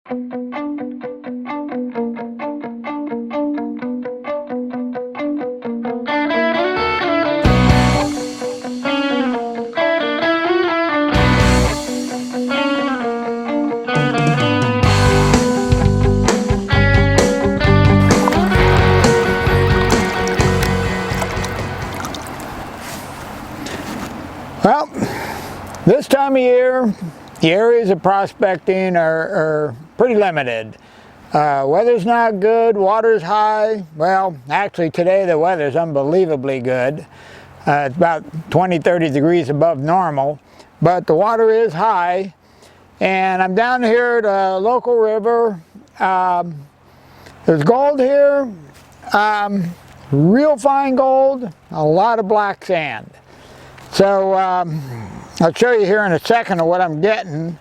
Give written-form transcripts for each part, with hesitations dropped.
Well, this time of year, the areas of prospecting are pretty limited. Weather's not good, water's high. Well, actually today the weather's unbelievably good. It's about 20-30 degrees above normal, but the water is high. And I'm down here at a local river. There's gold here, real fine gold, a lot of black sand. So I'll show you here in a second of what I'm getting,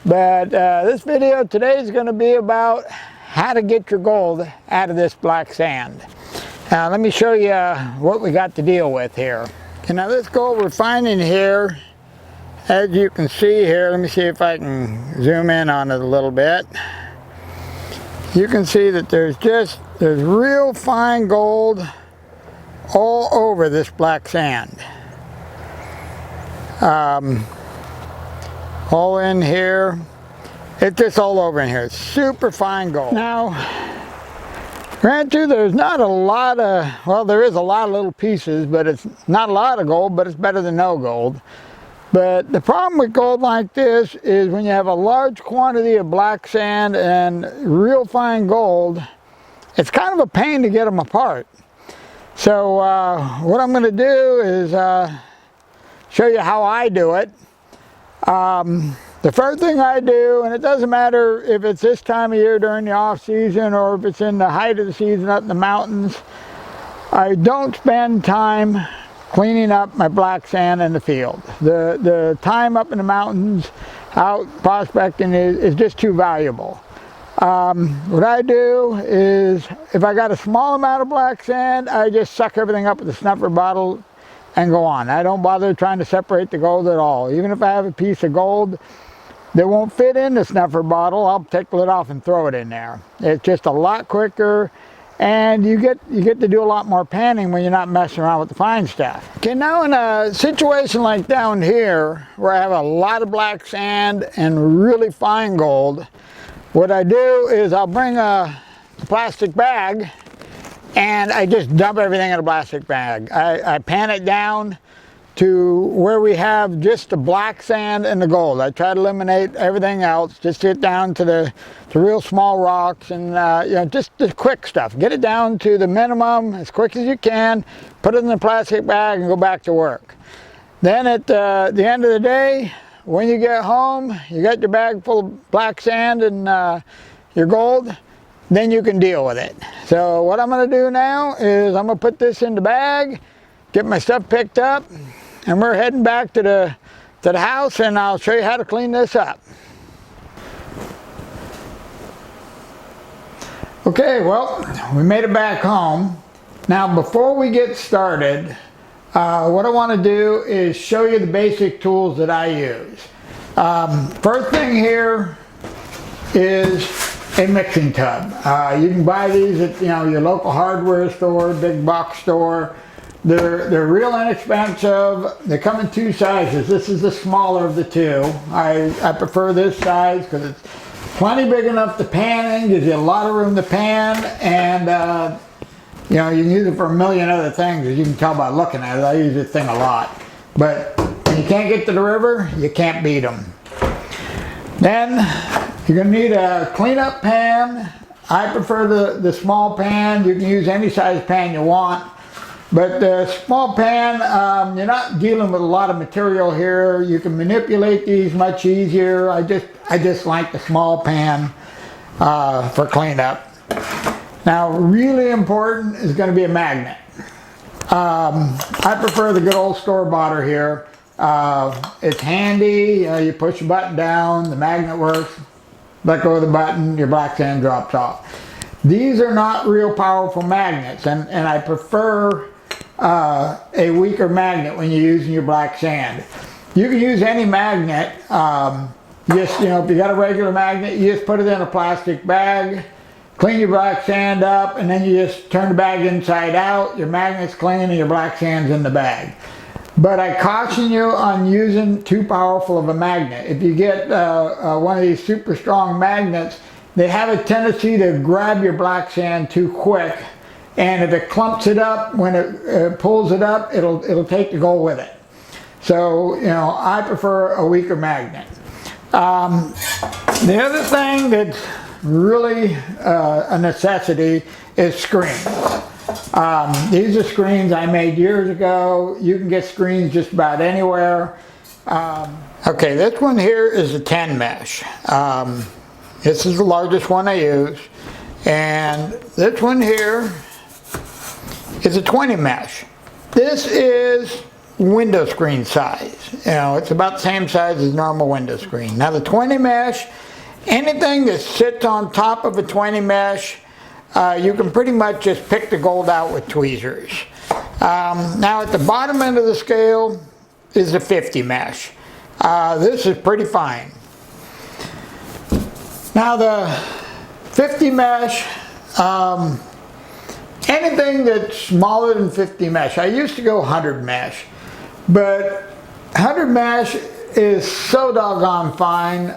but this video today is going to be about how to get your gold out of this black sand. Now let me show you what we got to deal with here. Okay, now this gold we're finding here, as you can see here, let me see if I can zoom in on it a little bit. You can see that there's real fine gold all over this black sand. All in here, it's just all over in here. It's super fine gold. Now, granted, there's not a lot of, well, there is a lot of little pieces, but it's not a lot of gold, but it's better than no gold. But the problem with gold like this is when you have a large quantity of black sand and real fine gold, it's kind of a pain to get them apart. So what I'm going to do is show you how I do it. The first thing I do, and it doesn't matter if it's this time of year during the off season or if it's in the height of the season up in the mountains, I don't spend time cleaning up my black sand in the field. The time up in the mountains out prospecting is just too valuable. What I do is, if I got a small amount of black sand, I just suck everything up with a snuffer bottle and go on. I don't bother trying to separate the gold at all. Even if I have a piece of gold that won't fit in the snuffer bottle, I'll take the lid off and throw it in there. It's just a lot quicker, and you get to do a lot more panning when you're not messing around with the fine stuff. Okay, now in a situation like down here, where I have a lot of black sand and really fine gold, what I do is I'll bring a plastic bag and I just dump everything in a plastic bag. I pan it down to where we have just the black sand and the gold. I try to eliminate everything else, just get down to the real small rocks and you know, just the quick stuff. Get it down to the minimum as quick as you can, put it in the plastic bag and go back to work. Then at the end of the day, when you get home, you got your bag full of black sand and your gold, then you can deal with it. So what I'm going to do now is I'm going to put this in the bag, get my stuff picked up, and we're heading back to the house, and I'll show you how to clean this up. Okay, well, we made it back home. Now before we get started, what I want to do is show you the basic tools that I use. First thing here is a mixing tub. You can buy these at your local hardware store, big box store. They're real inexpensive. They come in two sizes. This is the smaller of the two. I prefer this size because it's plenty big enough to pan in, gives you a lot of room to pan, and you can use it for a million other things, as you can tell by looking at it. I use this thing a lot. But when you can't get to the river, you can't beat them. Then you're going to need a cleanup pan. I prefer the small pan. You can use any size pan you want. But the small pan, you're not dealing with a lot of material here. You can manipulate these much easier. I just like the small pan for cleanup. Now, really important is going to be a magnet. I prefer the good old store-boughter here. It's handy. You push a button down, the magnet works. Let go of the button, your black sand drops off. These are not real powerful magnets, and I prefer a weaker magnet when you're using your black sand. You can use any magnet. Just, you know, if you got a regular magnet, you just put it in a plastic bag, clean your black sand up, and then you just turn the bag inside out. Your magnet's clean and your black sand's in the bag. But I caution you on using too powerful of a magnet. If you get one of these super strong magnets, they have a tendency to grab your black sand too quick, and if it clumps it up, when it pulls it up, it'll take the gold with it. So, you know, I prefer a weaker magnet. The other thing that's really a necessity is screens. These are screens I made years ago. You can get screens just about anywhere. Okay, this one here is a 10 mesh. This is the largest one I use. And this one here is a 20 mesh. This is window screen size. You know, it's about the same size as normal window screen. Now the 20 mesh, anything that sits on top of a 20 mesh, you can pretty much just pick the gold out with tweezers. Now at the bottom end of the scale is the 50 mesh. This is pretty fine. Now the 50 mesh, anything that's smaller than 50 mesh, I used to go 100 mesh, but 100 mesh is so doggone fine.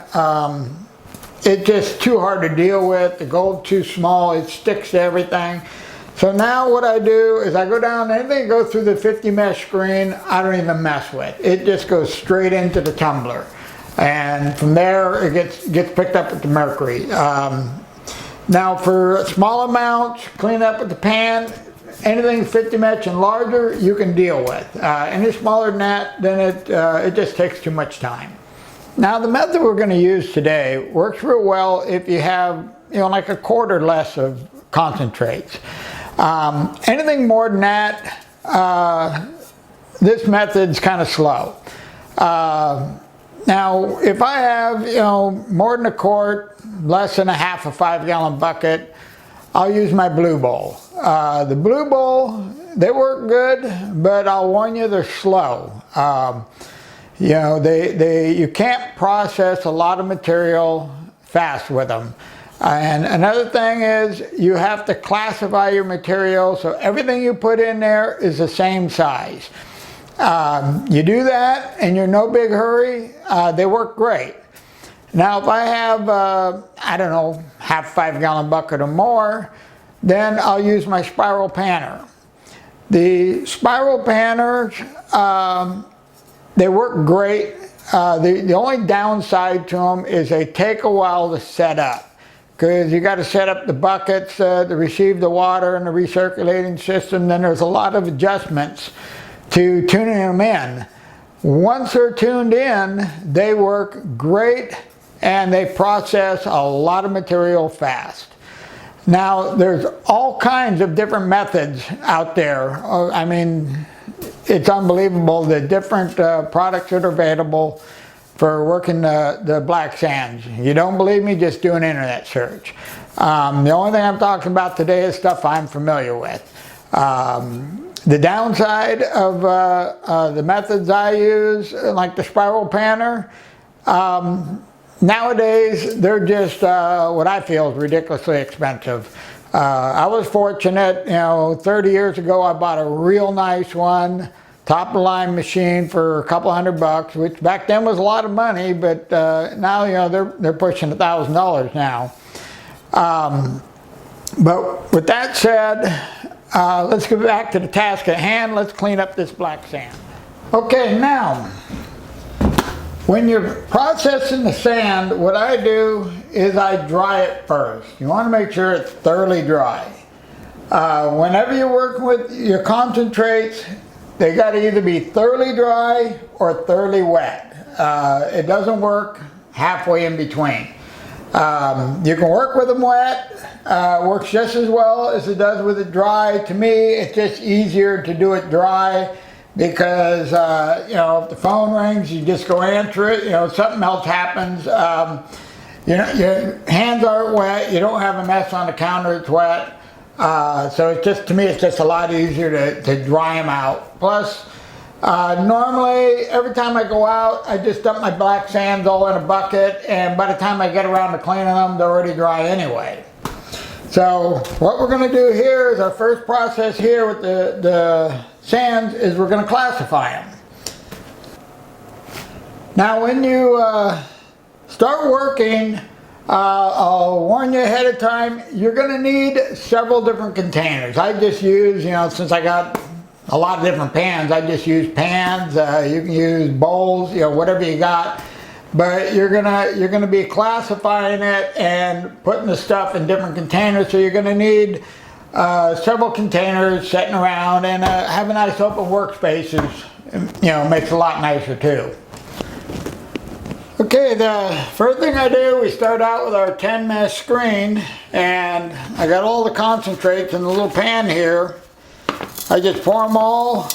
It's just too hard to deal with. The gold's too small, it sticks to everything. So now what I do is I go down, anything that goes through the 50 mesh screen, I don't even mess with. It just goes straight into the tumbler. And from there, it gets picked up with the mercury. Now for small amounts, clean up with the pan. Anything 50 mesh and larger, you can deal with. Any smaller than that, then it just takes too much time. Now the method we're going to use today works real well if you have, you know, like a quart or less of concentrates. Anything more than that, this method's kind of slow. Now if I have, you know, more than a quart, less than a half a 5-gallon bucket, I'll use my blue bowl. The blue bowl, they work good, but I'll warn you, they're slow. You know, you can't process a lot of material fast with them. And another thing is you have to classify your material so everything you put in there is the same size. You do that and you're in no big hurry, they work great. Now if I have, I don't know, half 5-gallon bucket or more, then I'll use my spiral panner. The spiral panners, they work great. The only downside to them is they take a while to set up, because you got to set up the buckets to receive the water and the recirculating system. Then there's a lot of adjustments to tuning them in. Once they're tuned in, they work great and they process a lot of material fast. Now there's all kinds of different methods out there. I mean, it's unbelievable the different products that are available for working the black sands. You don't believe me? Just do an internet search. The only thing I'm talking about today is stuff I'm familiar with. The downside of the methods I use, like the spiral panner, nowadays they're just what I feel is ridiculously expensive. I was fortunate, you know, 30 years ago I bought a real nice one, top of the line machine for a couple $100, which back then was a lot of money, but now, you know, they're pushing $1,000 now. But with that said, let's get back to the task at hand. Let's clean up this black sand. Okay, now when you're processing the sand, what I do is I dry it first. You want to make sure it's thoroughly dry. Whenever you're working with your concentrates, they got to either be thoroughly dry or thoroughly wet. It doesn't work halfway in between. You can work with them wet. Works just as well as it does with it dry. To me, it's just easier to do it dry, because you know, if the phone rings, you just go answer it. You know, something else happens. You know, your hands aren't wet. You don't have a mess on the counter that's wet. So it's just, to me, it's just a lot easier to dry them out. Plus, Normally, every time I go out, I just dump my black sands all in a bucket, and by the time I get around to cleaning them, they're already dry anyway. So what we're going to do here is our first process here with the sands is we're going to classify them. Now when you start working, I'll warn you ahead of time, you're going to need several different containers. I just use, since I got a lot of different pans, I just use pans. You can use bowls, whatever you got. But you're gonna be classifying it and putting the stuff in different containers. So you're gonna need several containers sitting around, and have a nice open workspaces. Makes it a lot nicer too. Okay, the first thing I do, we start out with our 10 mesh screen, and I got all the concentrates in the little pan here. I just pour them all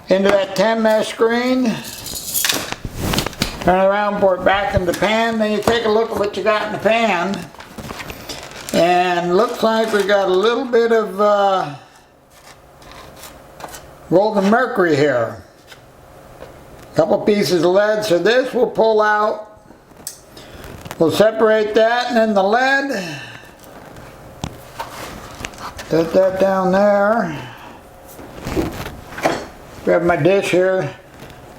into that 10 mesh screen. Turn it around, pour it back in the pan, then you take a look at what you got in the pan. And looks like we got a little bit of golden mercury here. A couple pieces of lead, so this we'll pull out. We'll separate that, and then the lead, put that down there. Grab my dish here.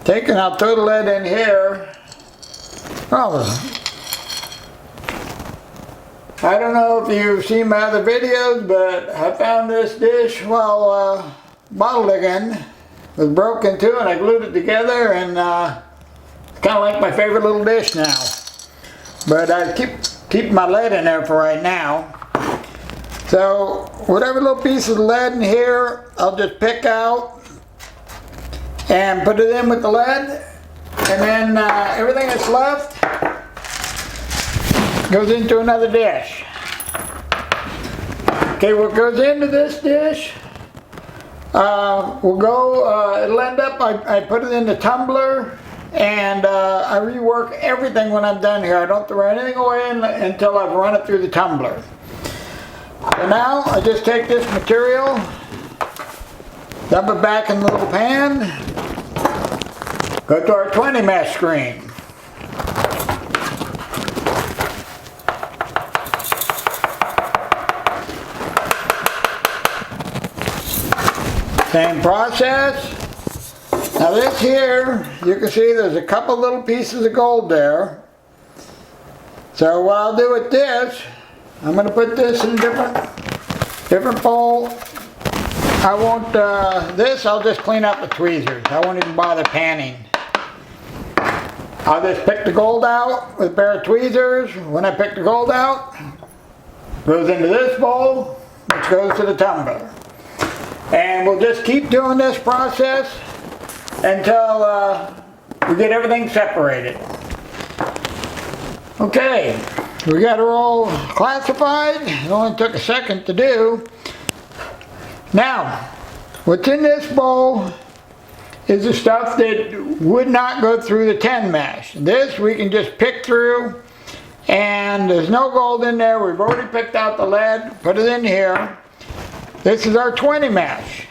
I'll throw the lead in here. Oh, I don't know if you've seen my other videos, but I found this dish while bottle digging. It was broken too, and I glued it together, and it's kind of like my favorite little dish now. But I keep my lead in there for right now. So whatever little piece of lead in here, I'll just pick out and put it in with the lead, and then everything that's left goes into another dish. Okay, what goes into this dish will go, it'll end up, I put it in the tumbler, and I rework everything when I'm done here. I don't throw anything away until I've run it through the tumbler. So now I just take this material, dump it back in the little pan, go to our 20 mesh screen. Same process. Now this here, you can see there's a couple little pieces of gold there. So what I'll do with this, I'm going to put this in a different bowl. I won't, I'll just clean up with tweezers. I won't even bother panning. I'll just pick the gold out with a pair of tweezers. When I pick the gold out, it goes into this bowl, which goes to the tumbler. And we'll just keep doing this process until we get everything separated. Okay, we got it all classified. It only took a second to do. Now, what's in this bowl is the stuff that would not go through the 10 mesh. This we can just pick through, and there's no gold in there. We've already picked out the lead, put it in here. This is our 20 mesh.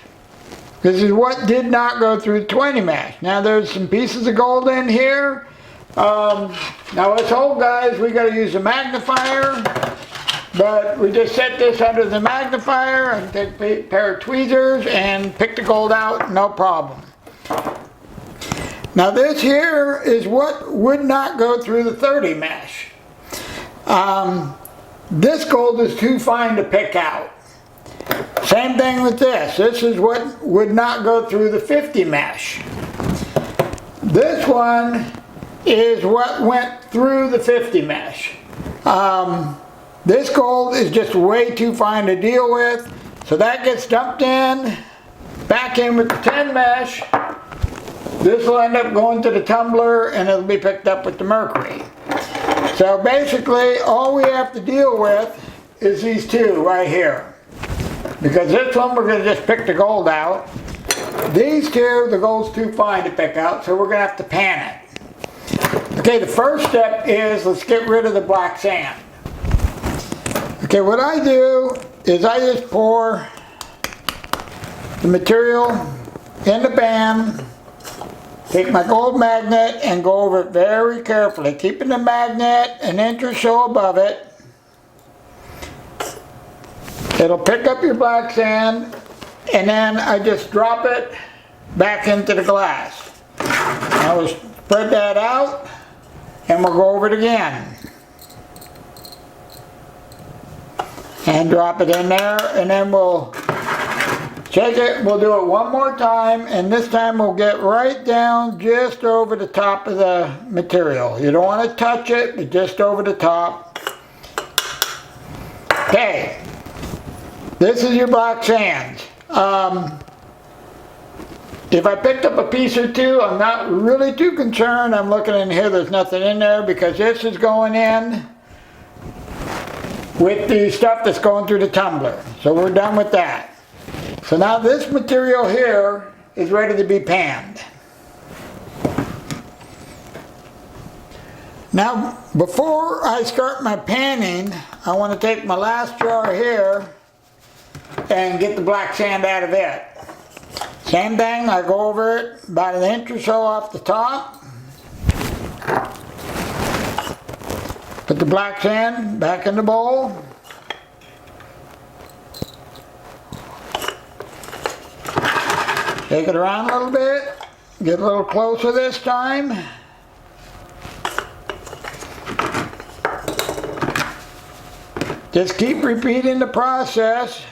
This is what did not go through 20 mesh. Now there's some pieces of gold in here. Now us old guys, we got to use a magnifier, but we just set this under the magnifier and take a pair of tweezers and pick the gold out, no problem. Now this here is what would not go through the 30 mesh. This gold is too fine to pick out. Same thing with this. This is what would not go through the 50 mesh. This one is what went through the 50 mesh. This gold is just way too fine to deal with, so that gets dumped in, back in with the 10 mesh. This will end up going to the tumbler, and it'll be picked up with the mercury. So basically, all we have to deal with is these two right here. Because this one we're going to just pick the gold out. These two, the gold's too fine to pick out, so we're going to have to pan it. Okay, the first step is let's get rid of the black sand. Okay, what I do is I just pour the material in the pan. Take my gold magnet and go over it very carefully, keeping the magnet an inch or so above it. It'll pick up your black sand, and then I just drop it back into the glass. Now we'll spread that out, and we'll go over it again. And drop it in there, and then we'll check it. We'll do it one more time, and this time we'll get right down just over the top of the material. You don't want to touch it, but just over the top. Okay, this is your black sand. If I picked up a piece or two, I'm not really too concerned. I'm looking in here, there's nothing in there, because this is going in with the stuff that's going through the tumbler. So we're done with that. So now this material here is ready to be panned. Now, before I start my panning, I want to take my last jar here and get the black sand out of it. Same thing, I go over it about an inch or so off the top. Put the black sand back in the bowl. Take it around a little bit. Get a little closer this time. Just keep repeating the process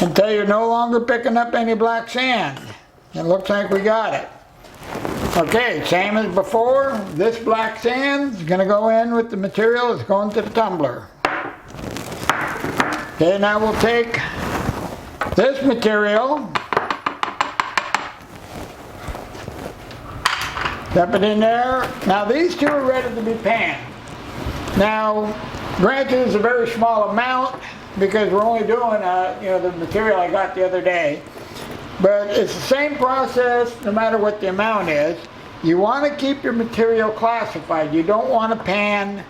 until you're no longer picking up any black sand. It looks like we got it. Okay, same as before. This black sand is going to go in with the material that's going to the tumbler. Okay, now we'll take this material, dump it in there. Now these two are ready to be panned. Now, granted, it's a very small amount because we're only doing the material I got the other day. But it's the same process no matter what the amount is. You want to keep your material classified. You don't want to pan.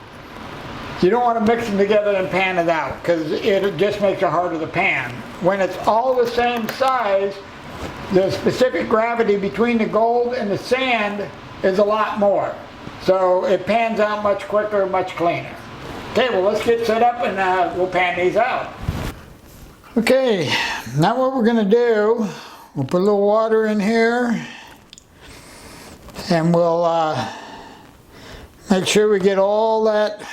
You don't want to mix them together and pan it out, because it just makes it harder to pan. When it's all the same size, the specific gravity between the gold and the sand is a lot more. So it pans out much quicker, much cleaner. Okay, well let's get set up and we'll pan these out. Okay, now what we're going to do, we'll put a little water in here, and we'll make sure we get all that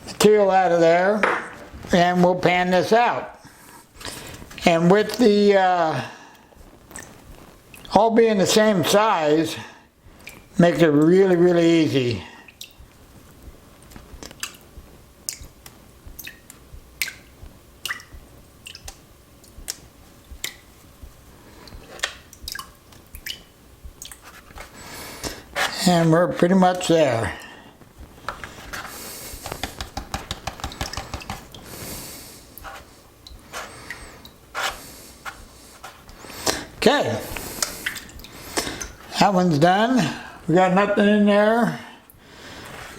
material out of there, and we'll pan this out. And with the all being the same size, makes it really, really easy. And we're pretty much there. Okay, that one's done. We got nothing in there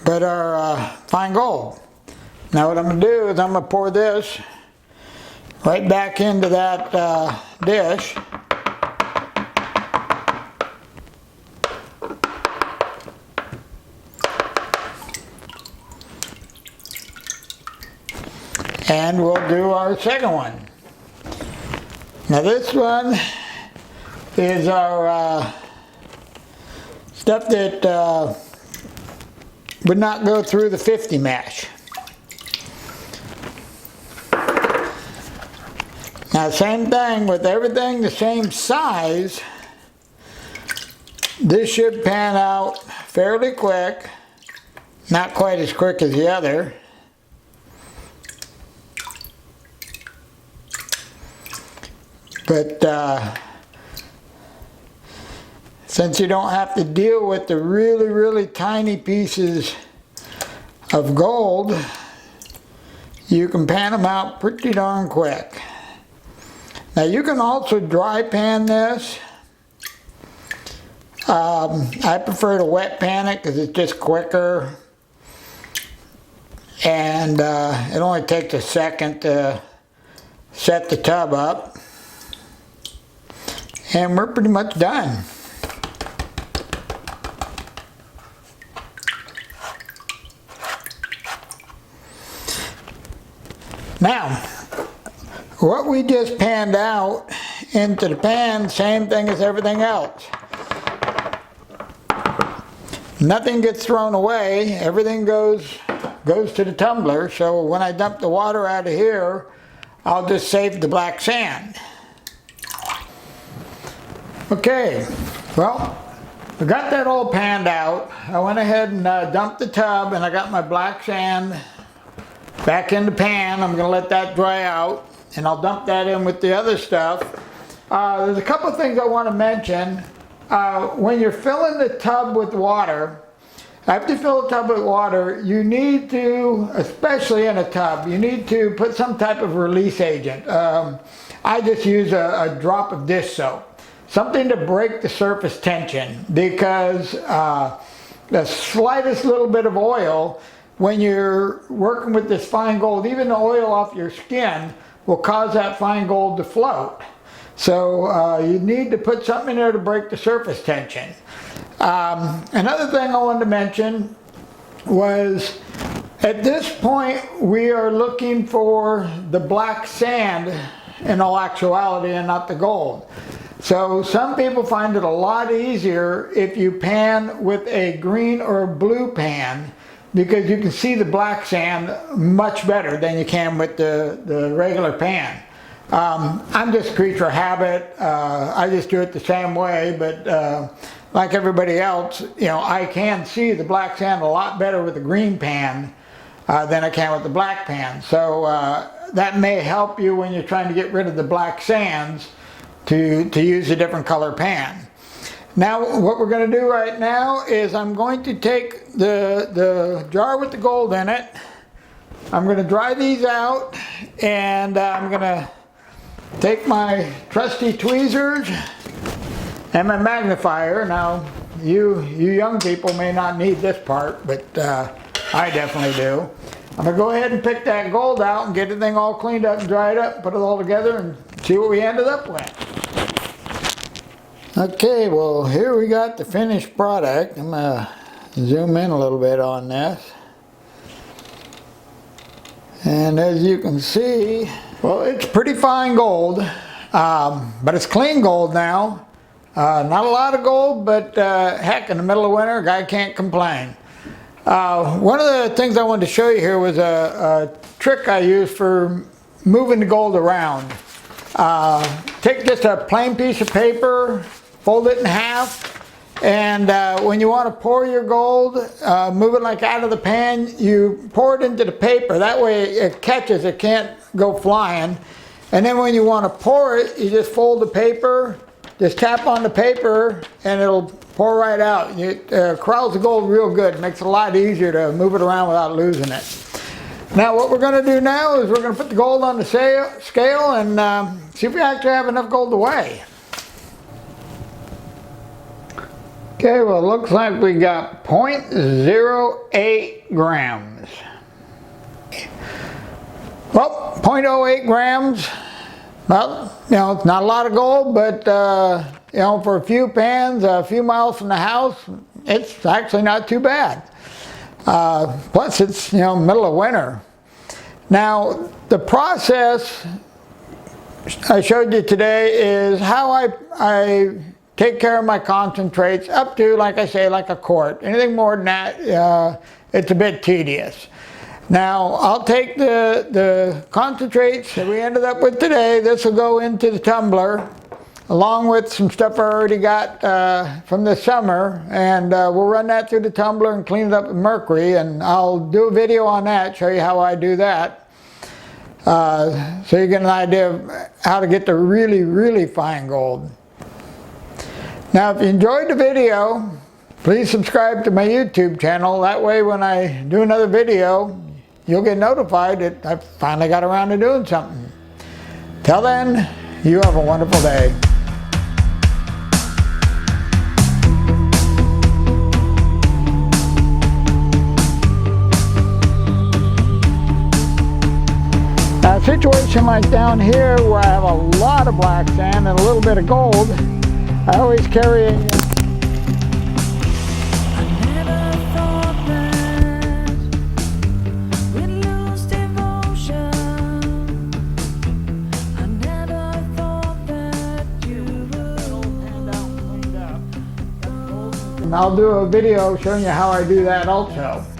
but our fine gold. Now what I'm going to do is I'm going to pour this right back into that dish. And we'll do our second one. Now this one is our stuff that would not go through the 50 mesh. Now same thing with everything the same size. This should pan out fairly quick. Not quite as quick as the other. But since you don't have to deal with the really, really tiny pieces of gold, you can pan them out pretty darn quick. Now you can also dry pan this. I prefer to wet pan it because it's just quicker, and it only takes a second to set the tub up, and we're pretty much done. Now, what we just panned out into the pan, same thing as everything else. Nothing gets thrown away, everything goes to the tumbler, so when I dump the water out of here, I'll just save the black sand. Okay, well, I got that all panned out. I went ahead and dumped the tub, and I got my black sand back in the pan. I'm going to let that dry out, and I'll dump that in with the other stuff. There's a couple of things I want to mention. When you're filling the tub with water, after you fill the tub with water, you need to, especially in a tub, you need to put some type of release agent. I just use a drop of dish soap. Something to break the surface tension, because the slightest little bit of oil, when you're working with this fine gold, even the oil off your skin will cause that fine gold to float. So you need to put something in there to break the surface tension. Another thing I wanted to mention was, at this point we are looking for the black sand in all actuality and not the gold. So some people find it a lot easier if you pan with a green or a blue pan, because you can see the black sand much better than you can with the regular pan. I'm just a creature of habit. I just do it the same way, but like everybody else, you know, I can see the black sand a lot better with the green pan than I can with the black pan. So that may help you when you're trying to get rid of the black sands to use a different color pan. Now what we're going to do right now is I'm going to take the jar with the gold in it. I'm going to dry these out, and I'm going to take my trusty tweezers and my magnifier. Now you young people may not need this part, but I definitely do. I'm going to go ahead and pick that gold out and get everything all cleaned up and dried up, put it all together and see what we ended up with. Okay, well here we got the finished product. I'm going to zoom in a little bit on this. And as you can see, well, it's pretty fine gold, but it's clean gold now. Not a lot of gold, but heck, in the middle of winter, a guy can't complain. One of the things I wanted to show you here was a trick I use for moving the gold around. Take just a plain piece of paper, fold it in half, and when you want to pour your gold, move it like out of the pan, you pour it into the paper. That way it catches, it can't go flying. And then when you want to pour it, you just fold the paper, just tap on the paper, and it'll pour right out. It corrals the gold real good. It makes it a lot easier to move it around without losing it. Now what we're going to do now is we're going to put the gold on the scale and see if we actually have enough gold to weigh. Okay, well it looks like we got 0.08 grams. Well, 0.08 grams, well, you know, it's not a lot of gold, but you know, for a few pans, a few miles from the house, it's actually not too bad. Plus it's, you know, middle of winter. Now the process I showed you today is how I take care of my concentrates up to, like I say, like a quart. Anything more than that, it's a bit tedious. Now I'll take the concentrates that we ended up with today. This will go into the tumbler along with some stuff I already got from this summer, and we'll run that through the tumbler and clean it up with mercury, and I'll do a video on that, show you how I do that, so you get an idea of how to get the really fine gold. Now if you enjoyed the video, please subscribe to my YouTube channel. That way when I do another video, you'll get notified that I finally got around to doing something. Till then, you have a wonderful day. Now see, situation like down here where I have a lot of black sand and a little bit of gold, I always carry a and I'll do a video showing you how I do that also.